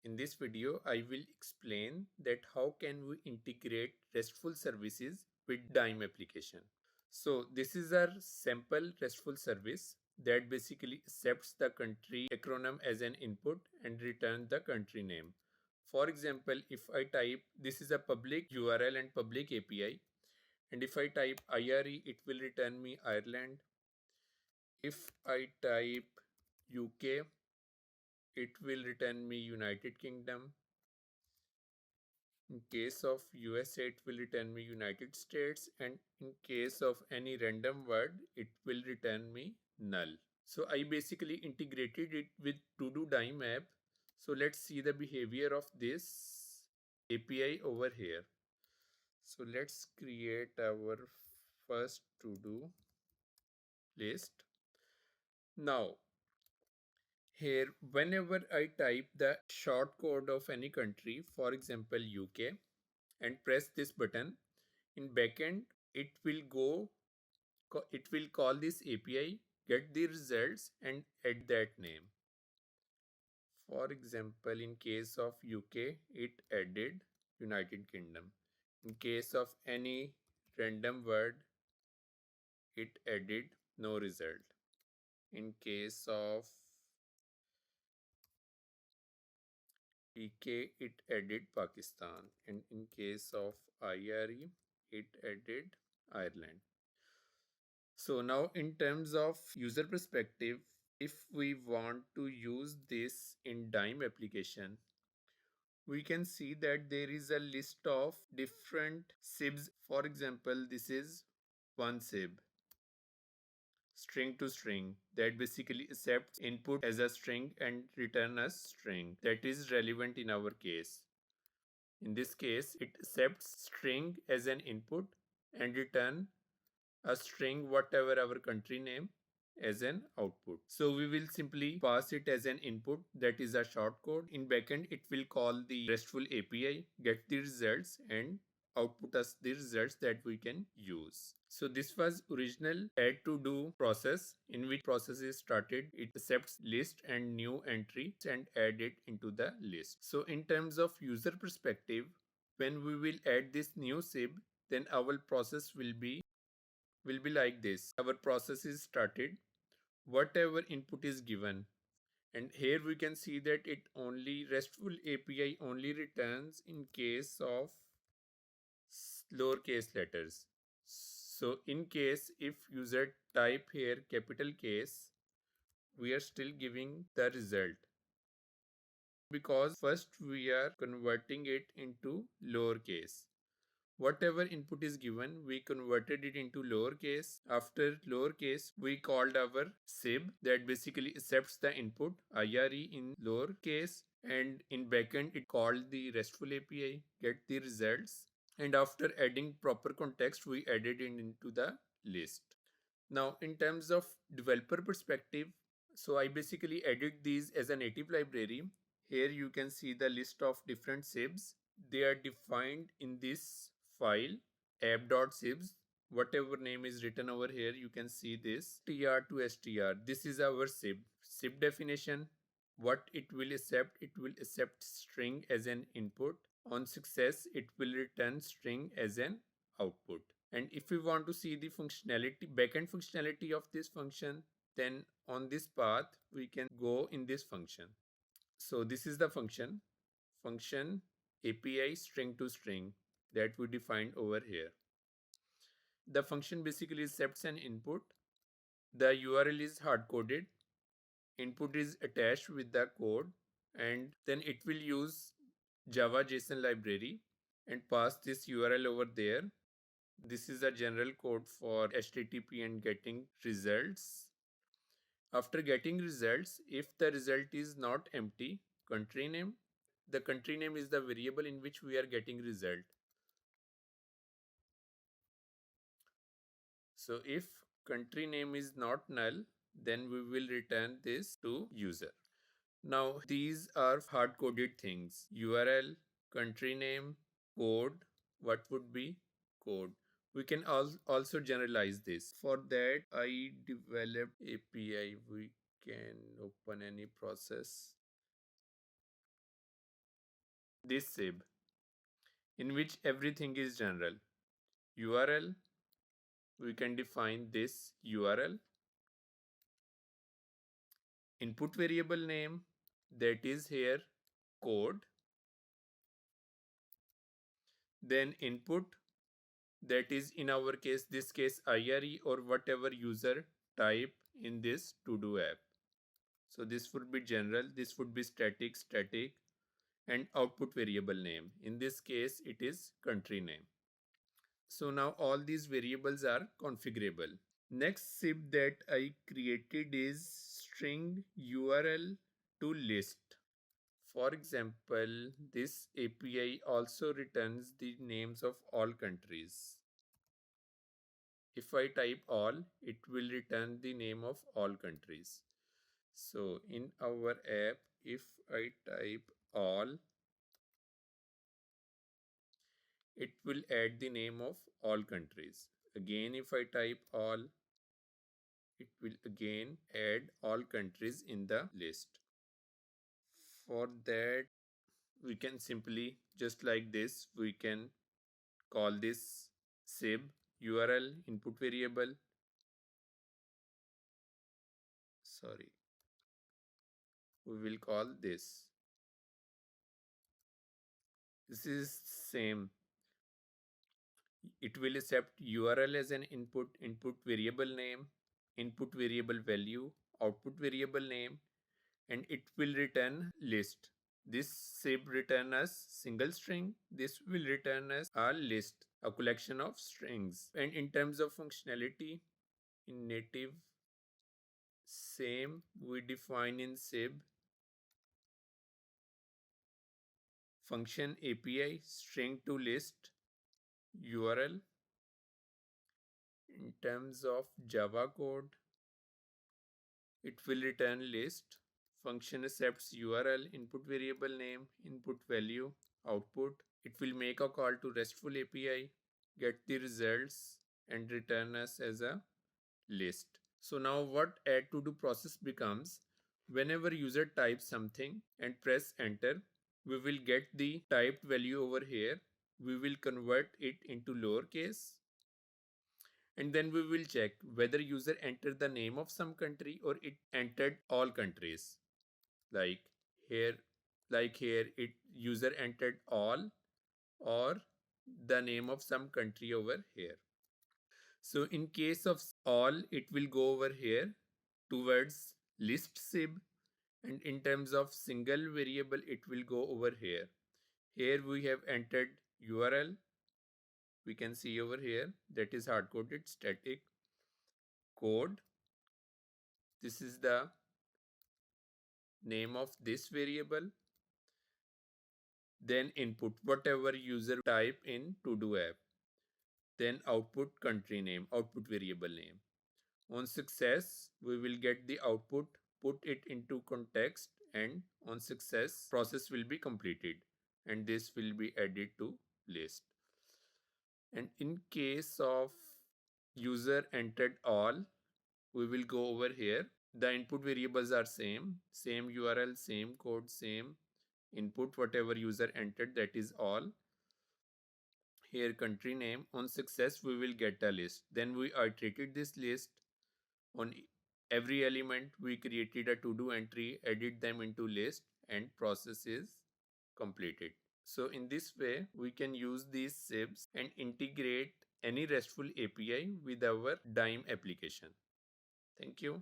In this video, I will explain that how can we integrate RESTful services with Dime application. So this is our sample RESTful service that basically accepts the country acronym as an input and return the country name. For example, if I type, this is a public URL and public API, and if I type IRE, it will return me Ireland. If I type UK, it will return me United Kingdom. In case of USA, it will return me United States, and in case of any random word, it will return me null. So I basically integrated it with To-Do-Dime app. So let's see the behavior of this API over here. So let's create our first to-do list. Now, here, whenever I type the short code of any country, for example UK, and press this button, in backend it will call this API, get the results, and add that name. For example, in case of UK, it added United Kingdom. In case of any random word, it added no result. In case of PK, it added Pakistan, and in case of IRE, it added Ireland. So now in terms of user perspective, if we want to use this in Dime application, we can see that there is a list of different SIBs. For example, this is one SIB, string to string, that basically accepts input as a string and return a string that is relevant in our case. In this case, it accepts string as an input and return a string whatever our country name as an output. So we will simply pass it as an input, that is a shortcode. In backend, it will call the RESTful API, get the results, and output us the results that we can use. So this was original add to do process, in which process is started, it accepts list and new entry and add it into the list. So in terms of user perspective, when we will add this new SIB, then our process will be like this. Our process is started, whatever input is given, and here we can see that it only RESTful API only returns in case of lowercase letters. So in case if user type here capital case, we are still giving the result, because first we are converting it into lowercase. Whatever input is given, we converted it into lowercase. After lowercase, we called our SIB that basically accepts the input IRE in lowercase, and in backend it called the RESTful API, get the results, and after adding proper context, we added it into the list. Now, in terms of developer perspective, so I basically added these as a native library. Here you can see the list of different SIBs. They are defined in this file app.sibs. Whatever name is written over here, you can see this tr to str. This is our SIB. SIB definition. What it will accept string as an input. On success, it will return string as an output. And if we want to see the functionality, backend functionality of this function, then on this path, we can go in this function. So this is the function API string to string that we defined over here. The function basically accepts an input. The URL is hard coded. Input is attached with the code, and then it will use Java JSON library and pass this URL over there. This is a general code for HTTP and getting results. After getting results, if the result is not empty, country name, the country name is the variable in which we are getting result. So if country name is not null, then we will return this to user. Now these are hard coded things: URL, country name, code. What would be code? We can also generalize this. For that, I developed API. We can open any process. this SIB in which everything is general. URL, we can define this URL. Input variable name, that is here code. Then input, that is in our case, this case IRE or whatever user type in this to do app. So this would be general, this would be static, and output variable name. In this case, it is country name. So now all these variables are configurable. Next SIB that I created is string URL to list. For example, this API also returns the names of all countries. If I type all, it will return the name of all countries. So in our app, if I type all, it will add the name of all countries. Again, if I type all, it will again add all countries in the list. For that, we can simply, just like this, we can call this SIB URL input variable. Sorry, we will call this. This is same. It will accept URL as an input variable name, input variable value, output variable name, and it will return list. This SIB return as single string. This will return as a list, a collection of strings. And in terms of functionality, in native, same we define in SIB function API string to list URL. In terms of Java code, it will return list. Function accepts URL, input variable name, input value, output. It will make a call to RESTful API, get the results, and return us as a list. So now what add to do process becomes, whenever user types something and press enter, we will get the typed value over here. We will convert it into lowercase, and then we will check whether user entered the name of some country or it entered all countries. Like here, it user entered all or the name of some country over here. So in case of all, it will go over here towards list SIB, and in terms of single variable, it will go over here. Here we have entered URL. We can see over here that is hard coded static code. This is the name of this variable. Then input whatever user type in to do app. Then output country name, output variable name. On success, we will get the output, put it into context, and on success, process will be completed, and this will be added to list. And in case of user entered all, we will go over here. The input variables are same URL, same code, same input, whatever user entered, that is all. Here country name. On success, we will get a list. Then we iterated this list. On every element, we created a to-do entry, added them into list, and process is completed. So in this way, we can use these SIBs and integrate any RESTful API with our Dime application. Thank you.